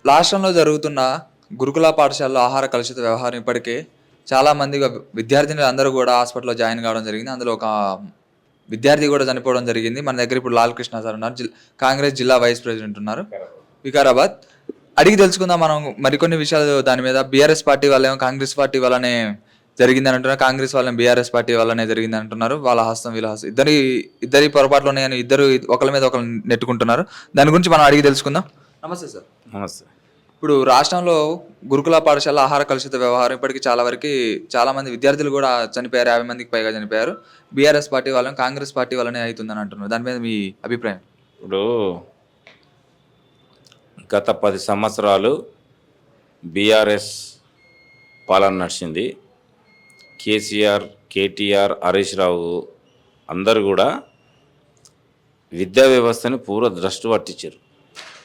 రాష్ట్రంలో జరుగుతున్న గురుకుల పాఠశాలలో ఆహార కలుషిత వ్యవహారం ఇప్పటికే చాలామంది విద్యార్థినులు అందరూ కూడా హాస్పిటల్లో జాయిన్ కావడం జరిగింది. అందులో ఒక విద్యార్థి కూడా చనిపోవడం జరిగింది. మన దగ్గర ఇప్పుడు లాల్ కృష్ణ సార్ ఉన్నారు. కాంగ్రెస్ జిల్లా వైస్ ప్రెసిడెంట్ ఉన్నారు వికారాబాద్. అడిగి తెలుసుకుందాం మనం మరికొన్ని విషయాలు దాని మీద. బీఆర్ఎస్ పార్టీ వాళ్ళేమో కాంగ్రెస్ పార్టీ వల్లనే జరిగిందని అంటున్నారు, కాంగ్రెస్ వాళ్ళని బీఆర్ఎస్ పార్టీ వల్లనే జరిగిందని అంటున్నారు. వాళ్ళ హస్తం వీళ్ళ హస్తం ఇద్దరి పొరపాట్లు ఉన్నాయని ఇద్దరు ఒకరి మీద ఒకరు నెట్టుకుంటున్నారు. దాని గురించి మనం అడిగి తెలుసుకుందాం. నమస్తే సార్. నమస్తే. ఇప్పుడు రాష్ట్రంలో గురుకుల పాఠశాల ఆహార కలుషిత వ్యవహారం ఇప్పటికీ చాలా మంది విద్యార్థులు కూడా చనిపోయారు. 50 మందికి పైగా చనిపోయారు. బీఆర్ఎస్ పార్టీ వాళ్ళని కాంగ్రెస్ పార్టీ వాళ్ళనే అవుతుందని అంటున్నారు. దాని మీద మీ అభిప్రాయం? ఇప్పుడు గత 10 సంవత్సరాలు బీఆర్ఎస్ పాలన నడిచింది. కేసీఆర్, కేటీఆర్, హరీష్ రావు అందరూ కూడా విద్యా వ్యవస్థని పూర్వ దృష్టి పట్టించారు.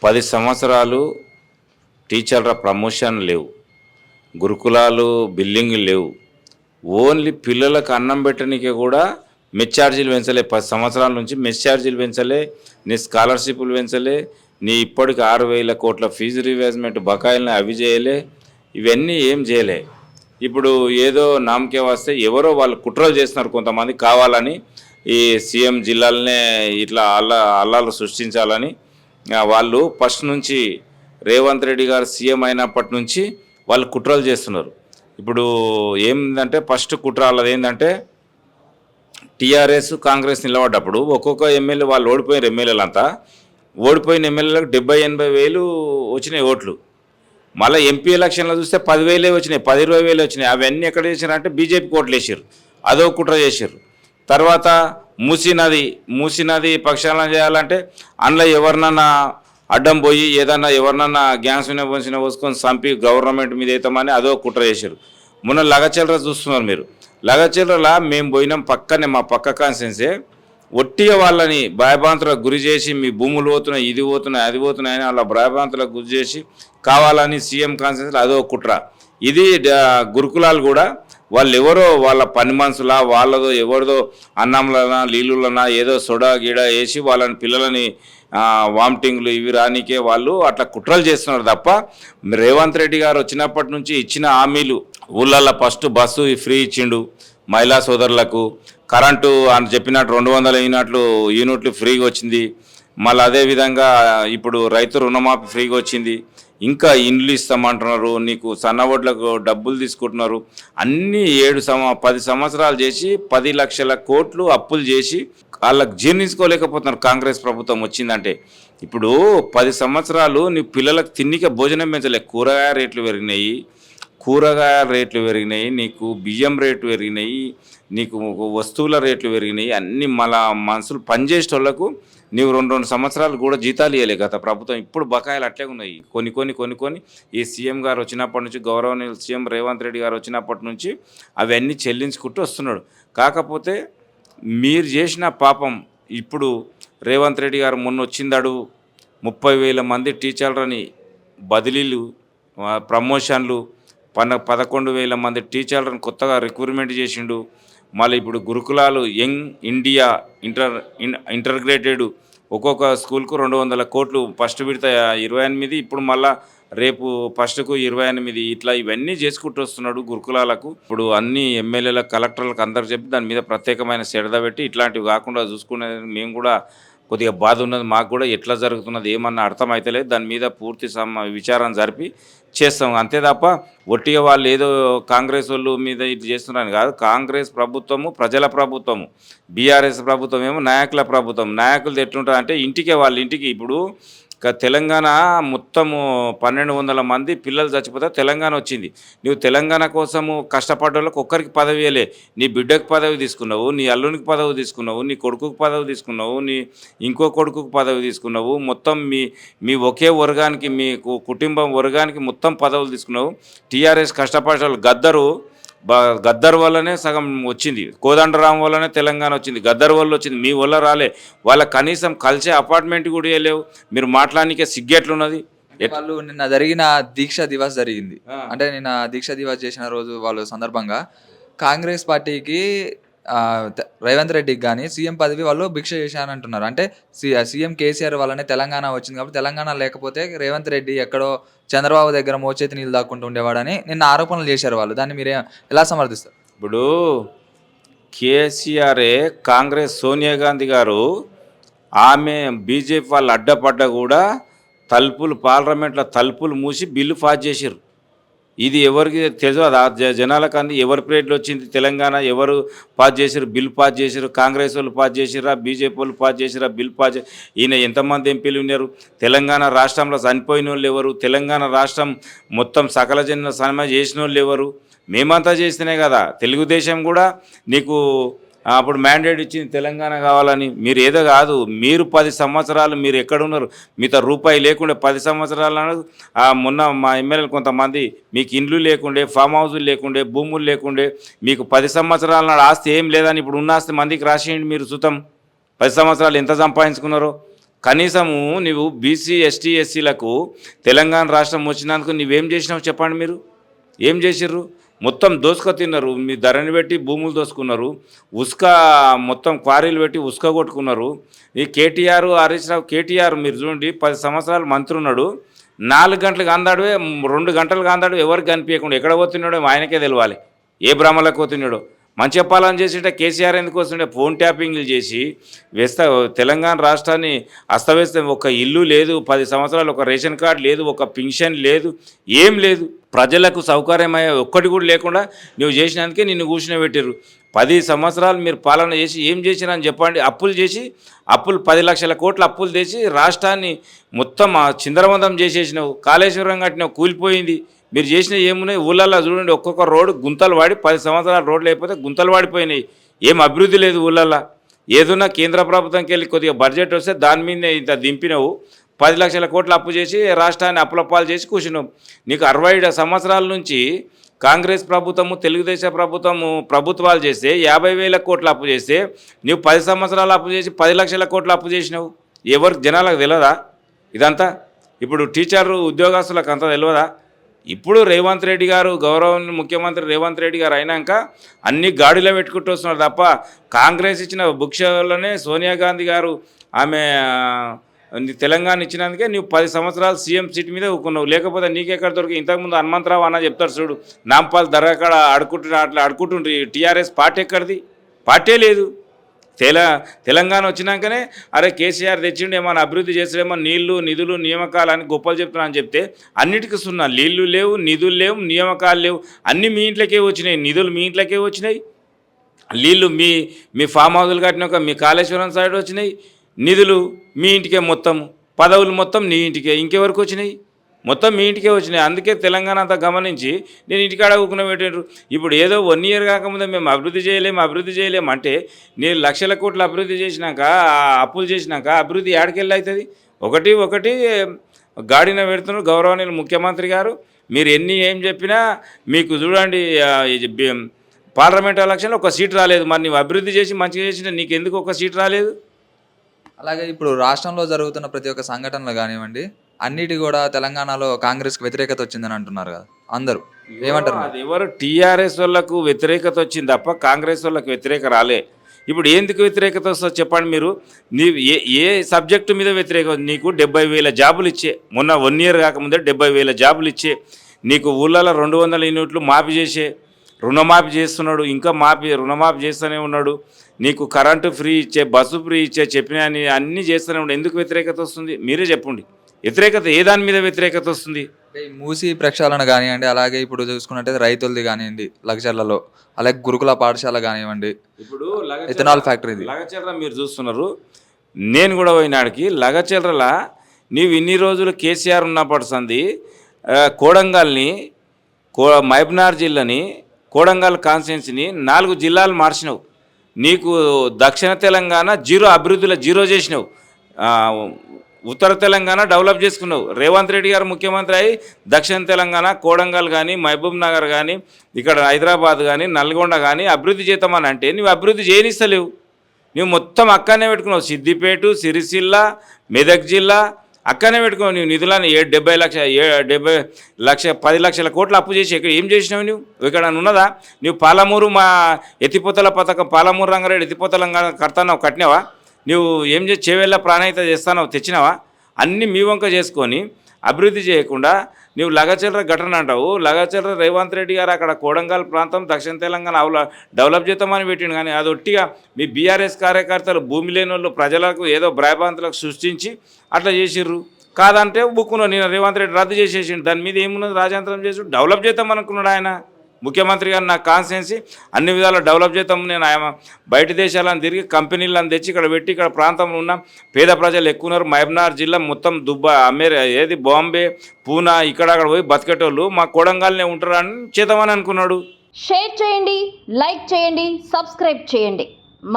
10 సంవత్సరాలు టీచర్ల ప్రమోషన్ లేవు, గురుకులాలు బిల్డింగ్లు లేవు. ఓన్లీ పిల్లలకు అన్నం పెట్టడానికి కూడా మెస్ ఛార్జీలు పెంచలే. 10 సంవత్సరాల నుంచి మెస్ ఛార్జీలు పెంచలే, నీ స్కాలర్షిప్లు పెంచలే, నీ ఇప్పటికి 6,000 కోట్ల ఫీజు రివేజ్మెంట్ బకాయిల్ని అవి చేయలే. ఇవన్నీ ఏం చేయలే. ఇప్పుడు ఏదో నామకే వస్తే ఎవరో వాళ్ళు కుట్రలు చేస్తున్నారు కొంతమంది కావాలని, ఈ సీఎం జిల్లాలనే ఇట్లా అల్లాలు సృష్టించాలని. వాళ్ళు ఫస్ట్ నుంచి రేవంత్ రెడ్డి గారు సీఎం అయినప్పటి నుంచి వాళ్ళు కుట్రలు చేస్తున్నారు. ఇప్పుడు ఏంటంటే ఫస్ట్ కుట్ర వాళ్ళది ఏంటంటే టీఆర్ఎస్ కాంగ్రెస్ నిలబడ్డప్పుడు ఒక్కొక్క ఎమ్మెల్యే వాళ్ళు ఓడిపోయిన ఎమ్మెల్యేలంతా ఓడిపోయిన ఎమ్మెల్యేలకు 70-80 వేలు వచ్చినాయి ఓట్లు. మళ్ళీ ఎంపీ ఎలక్షన్లో చూస్తే 10,000 వచ్చినాయి, 10-20 వేలు వచ్చినాయి. అవన్నీ ఎక్కడ చేశారంటే బీజేపీకి ఓట్లు వేసారు, అదో కుట్ర చేశారు. తర్వాత మూసీ నది ప్రక్షాళన చేయాలంటే అందులో ఎవరినన్నా అడ్డం పోయి ఏదన్నా ఎవరినన్నా గ్యాస్ పోసుకొని చంపి గవర్నమెంట్ మీద అవుతామని అదో కుట్ర చేశారు. మొన్న లగచర్ల చూస్తున్నారు మీరు. లగచర్ల మేము పోయినాం, పక్కనే మా పక్క కాన్స్టిట్యున్సీ. ఒట్టిగా వాళ్ళని భయభ్రాంతులకు గురి చేసి మీ భూములు పోతున్నాయి, ఇది పోతున్నాయి, అది పోతున్నాయని వాళ్ళ భయభ్రాంతులకు గురి చేసి కావాలని సీఎం కాన్స్టిట్యున్సీలో అదో కుట్ర. ఇది గురుకులాలు కూడా వాళ్ళు ఎవరో వాళ్ళ పని మనుషులా వాళ్ళదో ఎవరిదో అన్నంలనా నీళ్ళులనా ఏదో సొడా గీడ వేసి వాళ్ళని పిల్లలని వామిటింగ్లు ఇవి రానికే వాళ్ళు అట్లా కుట్రలు చేస్తున్నారు తప్ప రేవంత్ రెడ్డి గారు వచ్చినప్పటి నుంచి ఇచ్చిన హామీలు ఊళ్ళల్లో ఫస్ట్ బస్సు ఫ్రీ ఇచ్చిండు మహిళా సోదరులకు, కరెంటు అని చెప్పినట్టు 200 యూనిట్లు ఫ్రీగా వచ్చింది. మళ్ళీ అదేవిధంగా ఇప్పుడు రైతు రుణమాఫీ ఫ్రీగా వచ్చింది. ఇంకా ఇండ్లు ఇస్తామంటున్నారు, నీకు సన్నవడ్లకు డబ్బులు తీసుకుంటున్నారు. అన్నీ 10 సంవత్సరాలు చేసి 10 లక్షల కోట్లు అప్పులు చేసి వాళ్ళకి జీర్ణించుకోలేకపోతున్నారు కాంగ్రెస్ ప్రభుత్వం వచ్చిందంటే. ఇప్పుడు 10 సంవత్సరాలు నీ పిల్లలకు తిన్నికే భోజనం పెంచలే. కూరగాయ రేట్లు పెరిగినాయి, నీకు బియ్యం రేట్లు పెరిగినాయి, నీకు వస్తువుల రేట్లు పెరిగినాయి. అన్నీ మళ్ళా మనుషులు పనిచేసేటోళ్లకు నీవు 2 సంవత్సరాలు కూడా జీతాలు ఇవ్వలే గత ప్రభుత్వం. ఇప్పుడు బకాయిలు అట్లే ఉన్నాయి. కొన్ని ఈ సీఎం గారు వచ్చినప్పటి నుంచి, గౌరవనీయులు సీఎం రేవంత్ రెడ్డి గారు వచ్చినప్పటి నుంచి అవన్నీ చెల్లించుకుంటూ వస్తున్నాడు. కాకపోతే మీరు చేసిన పాపం ఇప్పుడు రేవంత్ రెడ్డి గారు మొన్న వచ్చిందాడు 30,000 మంది టీచర్లని బదిలీలు, ప్రమోషన్లు, 11,000 మంది టీచర్లను కొత్తగా రిక్రూట్మెంట్ చేసిండు. మళ్ళీ ఇప్పుడు గురుకులాలు యంగ్ ఇండియా ఇంటర్గ్రేటెడ్ ఒక్కొక్క స్కూల్కు 200 కోట్లు ఫస్ట్ విడత 28, ఇప్పుడు మళ్ళా రేపు ఫస్ట్కు 28 ఇట్లా ఇవన్నీ చేసుకుంటూ వస్తున్నాడు గురుకులాలకు. ఇప్పుడు అన్ని ఎమ్మెల్యేలకు, కలెక్టర్లకు అందరు చెప్పి దాని మీద ప్రత్యేకమైన శ్రద్ధ పెట్టి ఇట్లాంటివి కాకుండా చూసుకునే మేము కూడా కొద్దిగా బాధ ఉన్నది. మాకు కూడా ఎట్లా జరుగుతున్నది ఏమన్నా అర్థమైతలేదు. దాని మీద పూర్తి విచారం జరిపి చేస్తాం అంతే తప్ప ఒట్టిగా వాళ్ళు ఏదో కాంగ్రెస్ వాళ్ళు మీద ఇది చేస్తున్నారని కాదు. కాంగ్రెస్ ప్రభుత్వము ప్రజల ప్రభుత్వము, బీఆర్ఎస్ ప్రభుత్వం ఏమో నాయకుల ప్రభుత్వం. నాయకులు ఎట్లుంటారు అంటే వాళ్ళ ఇంటికి ఇప్పుడు తెలంగాణ మొత్తము 1,200 మంది పిల్లలు చచ్చిపోతే తెలంగాణ వచ్చింది. నువ్వు తెలంగాణ కోసము కష్టపడ్డోళ్ళకి ఒక్కరికి పదవి ఇవ్వలే. నీ బిడ్డకు పదవి తీసుకున్నావు, నీ అల్లునికి పదవి తీసుకున్నావు, నీ కొడుకుకు పదవి తీసుకున్నావు, నీ ఇంకో కొడుకుకు పదవి తీసుకున్నావు. మొత్తం మీ ఒకే వర్గానికి, మీ కుటుంబం వర్గానికి మొత్తం పదవులు తీసుకున్నావు. టీఆర్ఎస్ కష్టపడ్డ గద్దర్ వల్లనే సగం వచ్చింది, కోదండరాం వల్లనే తెలంగాణ వచ్చింది, గద్దర్ వల్ల వచ్చింది, మీ వల్ల రాలే. వాళ్ళ కనీసం కలిసే అపార్ట్మెంట్ కూడా వేయలేవు. మీరు మాట్లాడనికే సిగ్గెట్లున్నది. వాళ్ళు నిన్న జరిగిన దీక్ష దివస్ జరిగింది. అంటే నిన్న దీక్ష దివస్ చేసిన రోజు వాళ్ళ సందర్భంగా కాంగ్రెస్ పార్టీకి రేవంత్ రెడ్డికి కానీ సీఎం పదవి వాళ్ళు భిక్ష చేశారంటున్నారు. అంటే సీఎం కేసీఆర్ వల్లనే తెలంగాణ వచ్చింది కాబట్టి తెలంగాణ లేకపోతే రేవంత్ రెడ్డి ఎక్కడో చంద్రబాబు దగ్గర మోచేతి నీళ్ళు దాక్కుంటూ ఉండేవాడని నిన్న ఆరోపణలు చేశారు వాళ్ళు. దాన్ని మీరు ఎలా సమర్థిస్తారు? ఇప్పుడు కేసీఆరే కాంగ్రెస్ సోనియా గాంధీ గారు ఆమె బీజేపీ వాళ్ళు అడ్డపడ్డ కూడా పార్లమెంట్లో తలుపులు మూసి బిల్లు పాస్ చేసారు. ఇది ఎవరికి తెలియదు, జనాలకు అంది ఎవరి ప్లేట్లో వచ్చింది తెలంగాణ, ఎవరు పాస్ చేశారు, బిల్లు పాస్ చేశారు, కాంగ్రెస్ వాళ్ళు పాస్ చేసిరా, బీజేపీ వాళ్ళు పాస్ చేసిరా, బిల్లు పాస్ ఈయన ఎంతమంది ఎంపీలు ఉన్నారు, తెలంగాణ రాష్ట్రంలో చనిపోయిన వాళ్ళు ఎవరు, తెలంగాణ రాష్ట్రం మొత్తం సకల జన సన్మానం చేసిన వాళ్ళు ఎవరు, మేమంతా చేస్తేనే కదా. తెలుగుదేశం కూడా నీకు అప్పుడు మ్యాండేట్ ఇచ్చింది తెలంగాణ కావాలని. మీరు ఏదో కాదు, మీరు 10 సంవత్సరాలు మీరు ఎక్కడున్నారు, మీతో రూపాయి లేకుండే 10 సంవత్సరాలు మొన్న మా ఎమ్మెల్యేలు కొంతమంది మీకు ఇండ్లు లేకుండే, ఫామ్ హౌజులు లేకుండే, భూములు లేకుండే, మీకు 10 సంవత్సరాల నాడు ఆస్తి ఏం లేదని ఇప్పుడు ఉన్న ఆస్తి మందికి రాసేయండి మీరు సుతం. 10 సంవత్సరాలు ఎంత సంపాదించుకున్నారో. కనీసము నువ్వు బీసీ ఎస్టీ ఎస్సీలకు తెలంగాణ రాష్ట్రం వచ్చినందుకు నువ్వేం చేసినావు చెప్పండి. మీరు ఏం చేసిర్రు? మొత్తం దోసుక తిన్నారు. మీ ధరని పెట్టి భూములు దోసుకున్నారు, ఉసుక మొత్తం క్వారీలు పెట్టి ఉసుక కొట్టుకున్నారు. ఈ కేటీఆర్ హరీష్ రావు, కేటీఆర్ మీరు చూడండి 10 సంవత్సరాలు మంత్రి ఉన్నాడు, 4 గంటలకు అందాడువే, 2 గంటలకు అందాడు, ఎవరికి కనిపించకుండా ఎక్కడ పోతున్నాడో ఆయనకే తెలియాలి, ఏ భ్రమలకు పోతున్నాడో. మంచిగా పాలన చేసింటే కేసీఆర్ ఎందుకు వస్తుండే ఫోన్ ట్యాపింగ్లు చేసి తెలంగాణ రాష్ట్రాన్ని అస్తవ్యస్తం. ఒక ఇల్లు లేదు 10 సంవత్సరాలు, ఒక రేషన్ కార్డు లేదు, ఒక పింఛన్ లేదు, ఏం లేదు. ప్రజలకు సౌకర్యమయ్యే ఒక్కటి కూడా లేకుండా నువ్వు చేసినందుకే నిన్ను కూర్చుని 10 సంవత్సరాలు మీరు పాలన చేసి ఏం చేసిరని చెప్పండి. అప్పులు చేసి 10 లక్షల కోట్ల అప్పులు తెచ్చి రాష్ట్రాన్ని మొత్తం చిందరవందం చేసేసినావు. కాళేశ్వరం కట్టినావు, కూలిపోయింది. మీరు చేసిన ఏమున్నాయి? ఊళ్ళల్లో చూడండి, ఒక్కొక్క రోడ్డు గుంతలు వాడి 10 సంవత్సరాల రోడ్లు అయిపోతే గుంతలు వాడిపోయినాయి. ఏం అభివృద్ధి లేదు ఊళ్ళల్లో. ఏదన్నా కేంద్ర ప్రభుత్వంకి వెళ్ళి కొద్దిగా బడ్జెట్ వస్తే దాని మీద ఇంత దింపినవు. 10 లక్షల కోట్ల అప్పు చేసి రాష్ట్రాన్ని అప్పులప్పాలు చేసి కూర్చున్నావు. నీకు 60 సంవత్సరాల నుంచి కాంగ్రెస్ ప్రభుత్వము, తెలుగుదేశం ప్రభుత్వాలు చేస్తే 50,000 కోట్ల అప్పు చేస్తే నువ్వు 10 సంవత్సరాలు అప్పు చేసి 10 లక్షల కోట్ల అప్పు చేసినావు. ఎవరికి జనాలకు తెలియదా ఇదంతా? ఇప్పుడు టీచర్ ఉద్యోగస్తులకు అంతా తెలియదా? ఇప్పుడు రేవంత్ రెడ్డి గారు, గౌరవ ముఖ్యమంత్రి రేవంత్ రెడ్డి గారు అయినాక అన్ని గాడిలో పెట్టుకుంటూ వస్తున్నారు తప్ప కాంగ్రెస్ ఇచ్చిన బుక్షలోనే సోనియా గాంధీ గారు ఆమె తెలంగాణ ఇచ్చినందుకే నువ్వు 10 సంవత్సరాలు సీఎం సీట్ మీద ఊకున్నావు. లేకపోతే నీకెక్కడ దొరికి? ఇంతకుముందు హనుమంతరావు అన్న చెప్తారు చూడు, నాంపాల్ దర్గాకాడ అట్లా అడుకుంటుండ్రి. టీఆర్ఎస్ పార్టీ ఎక్కడిది? పార్టీ లేదు. తెలంగాణ వచ్చినాకనే అరే కేసీఆర్ తెచ్చిండు, ఏమన్నా అభివృద్ధి చేసాడేమో, నీళ్లు నిధులు నియామకాలు అని గొప్పలు చెప్తున్నా అని చెప్తే అన్నిటికీ సున్నా. నీళ్లు లేవు, నిధులు లేవు, నియామకాలు లేవు, అన్నీ మీ ఇంట్లోకే వచ్చినాయి. నిధులు మీ ఇంట్లోకే వచ్చినాయి, నీళ్లు మీ ఫామ్ హౌజులు కట్టినాక మీ కాళేశ్వరం సైడ్ వచ్చినాయి, నిధులు మీ ఇంటికే, మొత్తం పదవులు మొత్తం నీ ఇంటికే. ఇంకెవరికి వచ్చినాయి? మొత్తం మీ ఇంటికే వచ్చినాయి. అందుకే తెలంగాణ అంతా గమనించి నేను ఇంటికాడ ఊకున పెట్టారు. ఇప్పుడు ఏదో 1 ఇయర్ కాకముందే మేము అభివృద్ధి చేయలేము అంటే నేను లక్షల కోట్లు అభివృద్ధి చేసినాక, అప్పులు చేసినాక అభివృద్ధి ఏడకెళ్ళి అవుతుంది? ఒకటి గాడిన పెడుతున్నారు గౌరవనీయులు ముఖ్యమంత్రి గారు. మీరు ఏం చెప్పినా మీకు చూడండి, పార్లమెంట్ ఎలక్షన్లో ఒక సీట్ రాలేదు. మరి నువ్వు అభివృద్ధి చేసి మంచిగా చేసినా నీకెందుకు ఒక సీట్ రాలేదు? అలాగే ఇప్పుడు రాష్ట్రంలో జరుగుతున్న ప్రతి ఒక్క సంఘటనలు కానివ్వండి, అన్నిటి కూడా తెలంగాణలో కాంగ్రెస్కి వ్యతిరేకత వచ్చిందని అంటున్నారు కదా అందరూ, ఏమంటారు? అది ఎవరు టీఆర్ఎస్ వాళ్ళకు వ్యతిరేకత వచ్చింది తప్ప కాంగ్రెస్ వాళ్ళకు వ్యతిరేక రాలే. ఇప్పుడు ఎందుకు వ్యతిరేకత వస్తుందో చెప్పండి. మీరు ఏ సబ్జెక్టు మీద వ్యతిరేకత? నీకు 70,000 జాబులు ఇచ్చే, మొన్న 1 ఇయర్ కాకముందే 70,000 జాబులు ఇచ్చే, నీకు ఊళ్ళలో 200 యూనిట్లు మాఫీ చేసే, రుణమాఫీ చేస్తున్నాడు, ఇంకా రుణమాఫీ చేస్తూనే ఉన్నాడు. నీకు కరెంటు ఫ్రీ ఇచ్చే, బస్సు ఫ్రీ ఇచ్చే, చెప్పినా అన్నీ చేస్తూనే ఉన్నాడు. ఎందుకు వ్యతిరేకత వస్తుంది? మీరే చెప్పండి. వ్యతిరేకత ఏ దాని మీద వ్యతిరేకత వస్తుంది? మూసి ప్రక్షాళన కానివ్వండి, అలాగే ఇప్పుడు చూసుకున్నట్టయితే రైతులది కానివ్వండి లగచర్లలో, అలాగే గురుకుల పాఠశాల కానివ్వండి, ఇప్పుడు ఇథనాల్ ఫ్యాక్టరీ లగచర్ల మీరు చూస్తున్నారు. నేను కూడా పోయినాడికి లగచర్ల నీవు ఇన్ని రోజులు కేసీఆర్ ఉన్నప్పటి సంది కోడంగల్ని, మహబూబ్నగర్ జిల్లాని, కోడంగల్ కాన్స్టిట్యున్సీని 4 జిల్లాలు మార్చినావు. నీకు దక్షిణ తెలంగాణ అభివృద్ధిలో జీరో చేసినావు, ఉత్తర తెలంగాణ డెవలప్ చేసుకున్నావు. రేవంత్ రెడ్డి గారు ముఖ్యమంత్రి అయి దక్షిణ తెలంగాణ, కోడంగల్ కానీ, మహబూబ్ నగర్ కానీ, ఇక్కడ హైదరాబాద్ కానీ, నల్గొండ కానీ అభివృద్ధి చేద్దామని అంటే నువ్వు అభివృద్ధి చేయనిస్తలేవు. నువ్వు మొత్తం అక్కడనే పెట్టుకున్నావు. సిద్దిపేట, సిరిసిల్ల, మెదక్ జిల్లా అక్కడనే పెట్టుకో నువ్వు నిధులని 70 లక్ష 10 లక్షల కోట్లు అప్పు చేసి ఇక్కడ ఏం చేసినావు నువ్వు? ఇక్కడ ఉన్నదా? నువ్వు పాలమూరు మా ఎత్తిపోతల పథకం పాలమూరు రంగారెడ్డి ఎత్తిపోతల కడతావు, కట్టినావా? నువ్వు ఏం చేసి చేవేళ్ళ ప్రాణహిత చేస్తానో తెచ్చినావా? అన్నీ మీ వంక చేసుకొని అభివృద్ధి చేయకుండా నువ్వు లగచర్ర ఘటన అంటావు. లగచర్ర రేవంత్ రెడ్డి గారు అక్కడ కోడంగల్ ప్రాంతం దక్షిణ తెలంగాణ డెవలప్ చేద్దామని పెట్టిండు. కానీ అది ఒట్టిగా మీ బీఆర్ఎస్ కార్యకర్తలు భూమి లేని వాళ్ళు ప్రజలకు ఏదో భయభ్రాంతులకు సృష్టించి అట్లా చేసిర్రు. కాదంటే బుక్కును నేను రేవంత్ రెడ్డి రద్దు చేసేసిండు. దాని మీద ఏమున్నది? రాజాంతరం చేసి డెవలప్ చేద్దాం అనుకున్నాడు ఆయన ముఖ్యమంత్రి గారు. నా కాన్స్టిట్యున్సీ అన్ని విధాలు డెవలప్ చేద్దాం, నేను ఆయన బయట దేశాలను తిరిగి కంపెనీలను తెచ్చి ఇక్కడ పెట్టి ఇక్కడ ప్రాంతంలో ఉన్న పేద ప్రజలు ఎక్కువ ఉన్నారు. మహబూబ్నగర్ జిల్లా మొత్తం బాంబే, పూనా ఇక్కడ అక్కడ పోయి బతికేటోళ్ళు మా కొడంగల్నే ఉంటారని చేద్దామని అనుకున్నాడు. షేర్ చేయండి, లైక్ చేయండి, సబ్స్క్రైబ్ చేయండి.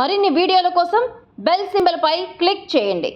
మరిన్ని వీడియోల కోసం బెల్ సింబల్ పై క్లిక్ చేయండి.